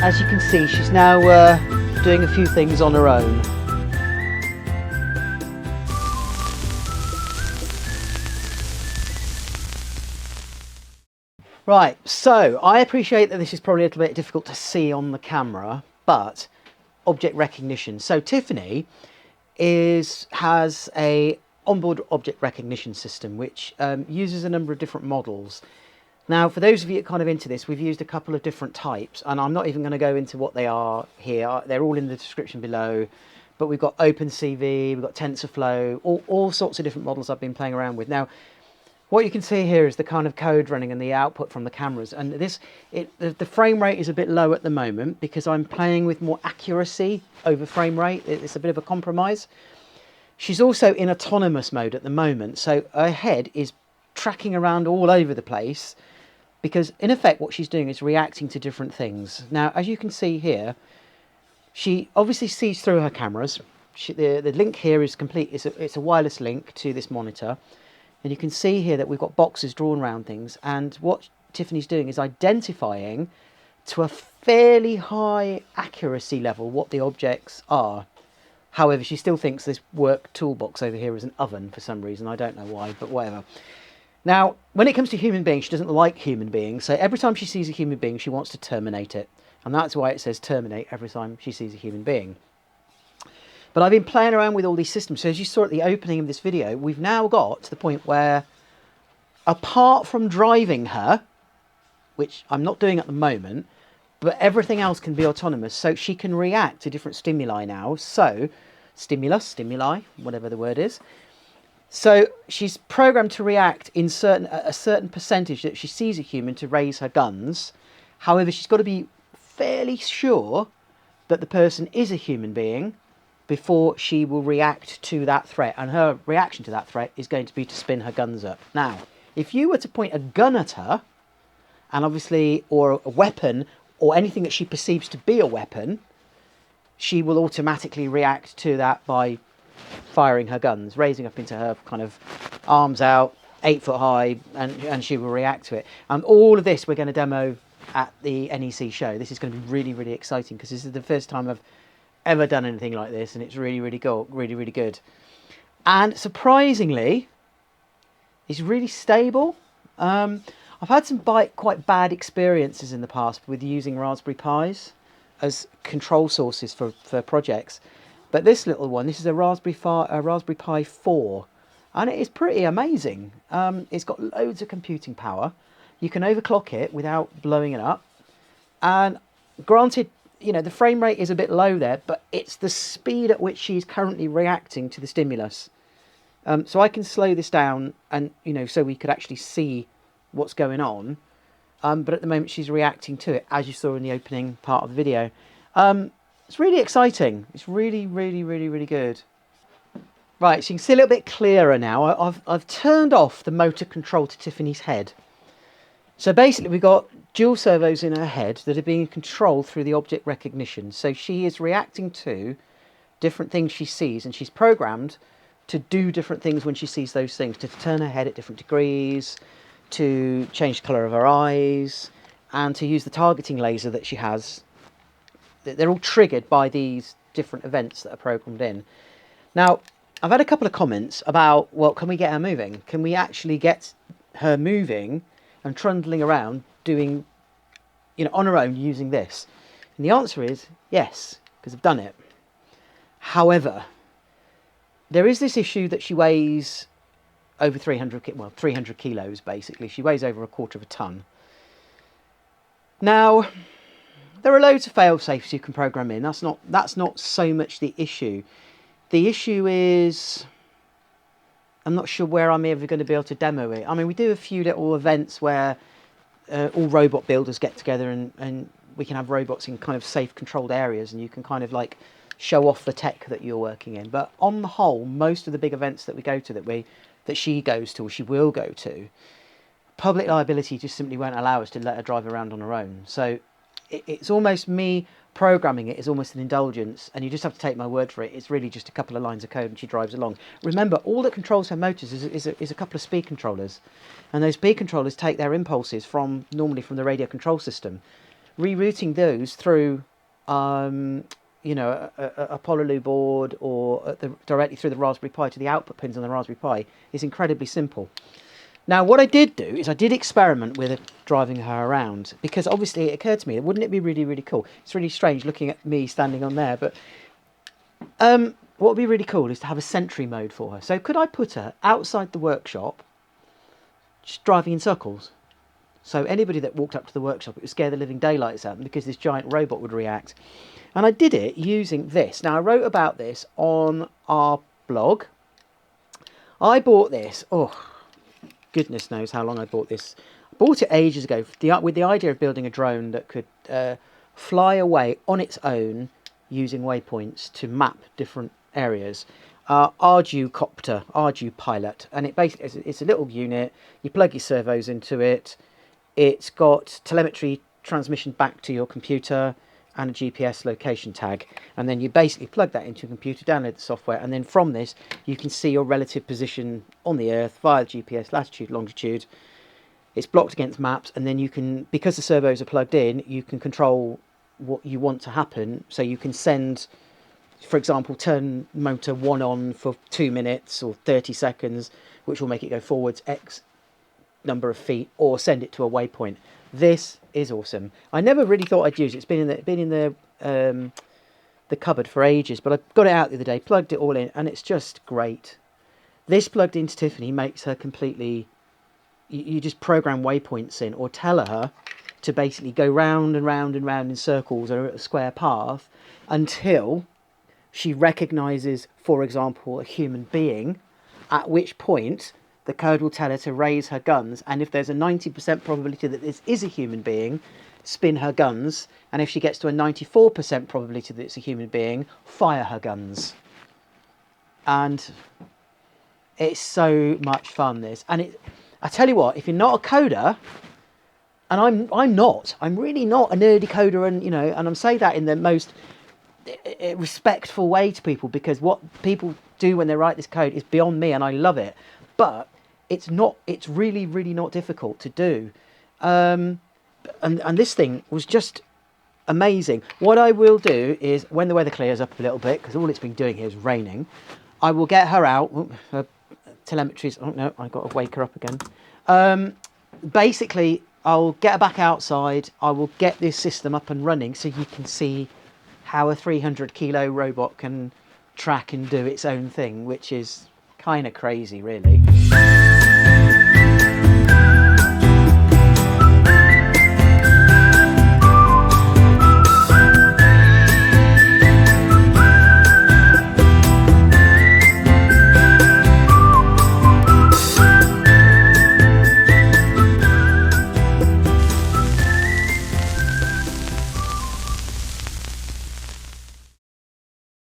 as you can see, she's now doing a few things on her own. Right, so I appreciate that this is probably a little bit difficult to see on the camera, but object recognition. So Tiffany has a onboard object recognition system which uses a number of different models. Now, for those of you kind of into this, we've used a couple of different types, and I'm not even going to go into what they are here. They're all in the description below. But we've got OpenCV, we've got Tensor Flow, all sorts of different models I've been playing around with. Now, what you can see here is the kind of code running and the output from the cameras. And the frame rate is a bit low at the moment because I'm playing with more accuracy over frame rate. It's a bit of a compromise. She's also in autonomous mode at the moment, so her head is tracking around all over the place because, in effect, what she's doing is reacting to different things. Now, as you can see here, she obviously sees through her cameras. The link here is complete. It's a wireless link to this monitor. And you can see here that we've got boxes drawn around things, and what Tiffany's doing is identifying to a fairly high accuracy level what the objects are. However, she still thinks this work toolbox over here is an oven for some reason. I don't know why, but whatever. Now, when it comes to human beings, she doesn't like human beings, so every time she sees a human being, she wants to terminate it. And that's why it says terminate every time she sees a human being. But I've been playing around with all these systems. So as you saw at the opening of this video, we've now got to the point where, apart from driving her, which I'm not doing at the moment, but everything else can be autonomous. So she can react to different stimuli now. So stimuli, whatever the word is. So she's programmed to react in a certain percentage that she sees a human to raise her guns. However, she's got to be fairly sure that the person is a human being before she will react to that threat, and her reaction to that threat is going to be to spin her guns up. Now, if you were to point a gun at her, and obviously, or a weapon, or anything that she perceives to be a weapon, she will automatically react to that by firing her guns, raising up into her kind of arms out, 8 foot high, and she will react to it. And all of this we're going to demo at the NEC show. This is going to be really, really exciting because this is the first time I've ever done anything like this, and it's really, really cool, really, really good. And surprisingly, it's really stable. I've had some quite bad experiences in the past with using Raspberry Pis as control sources for projects, but this little one, this is a Raspberry Pi 4, and it is pretty amazing. It's got loads of computing power. You can overclock it without blowing it up, and granted, you know, the frame rate is a bit low there, but it's the speed at which she's currently reacting to the stimulus. So I can slow this down, and so we could actually see what's going on. But at the moment she's reacting to it, as you saw in the opening part of the video. It's really exciting. It's really, really, really, really good. Right, so you can see a little bit clearer now. I've turned off the motor control to Tiffany's head. So basically we've got dual servos in her head that are being controlled through the object recognition. So she is reacting to different things she sees, and she's programmed to do different things when she sees those things, to turn her head at different degrees, to change the colour of her eyes, and to use the targeting laser that she has. They're all triggered by these different events that are programmed in. Now, I've had a couple of comments about, well, can we get her moving? Can we actually get her moving and trundling around doing, on her own using this? And the answer is yes, because I've done it. However, there is this issue that she weighs over 300 kilos, basically. She weighs over 1/4 of a ton. Now, there are loads of fail-safes you can program in. That's not so much the issue. The issue is, I'm not sure where I'm ever going to be able to demo it. I mean, we do a few little events where all robot builders get together, and we can have robots in kind of safe, controlled areas, and you can kind of like show off the tech that you're working in. But on the whole, most of the big events that we go to, that she goes to, or she will go to, public liability just simply won't allow us to let her drive around on her own. So it's almost me programming it is almost an indulgence, and you just have to take my word for it. It's really just a couple of lines of code and she drives along. Remember, all that controls her motors is a couple of speed controllers, and those speed controllers take their impulses normally from the radio control system. rerouting those through you know, a Polonu board or directly through the Raspberry Pi to the output pins on the Raspberry Pi is incredibly simple. Now, what I did do is I did experiment with driving her around, because obviously it occurred to me, wouldn't it be really, really cool? It's really strange looking at me standing on there, but what would be really cool is to have a Sentry Mode for her. So could I put her outside the workshop, just driving in circles? So anybody that walked up to the workshop, it would scare the living daylights out of them, because this giant robot would react. And I did it using this. Now, I wrote about this on our blog. I bought this, oh, goodness knows how long I bought this. I bought it ages ago with the idea of building a drone that could fly away on its own using waypoints to map different areas. Ardupilot, and it basically it's a little unit. You plug your servos into it. It's got telemetry transmission back to your computer and a GPS location tag, and then you basically plug that into your computer, download the software, and then from this you can see your relative position on the Earth via the GPS, latitude, longitude. It's blocked against maps, and then you can, because the servos are plugged in, you can control what you want to happen. So you can send, for example, turn motor 1 on for 2 minutes or 30 seconds, which will make it go forwards X number of feet, or send it to a waypoint. This is awesome. I never really thought I'd use it. It's been in the cupboard for ages, but I got it out the other day, plugged it all in, and it's just great. This plugged into Tiffany makes her completely... You just program waypoints in, or tell her to basically go round and round and round in circles or a square path until she recognises, for example, a human being, at which point the code will tell her to raise her guns, and if there's a 90% probability that this is a human being, spin her guns, and if she gets to a 94% probability that it's a human being, fire her guns. And it's so much fun, this. And I tell you what, if you're not a coder, and I'm really not a nerdy coder, and and I'm saying that in the most respectful way to people, because what people do when they write this code is beyond me, and I love it. But it's really, really not difficult to do. And this thing was just amazing. What I will do is, when the weather clears up a little bit, because all it's been doing here is raining, I will get her out. Her telemetry's... Oh, no, I've got to wake her up again. Basically, I'll get her back outside. I will get this system up and running so you can see how a 300-kilo robot can track and do its own thing, which is kind of crazy, really.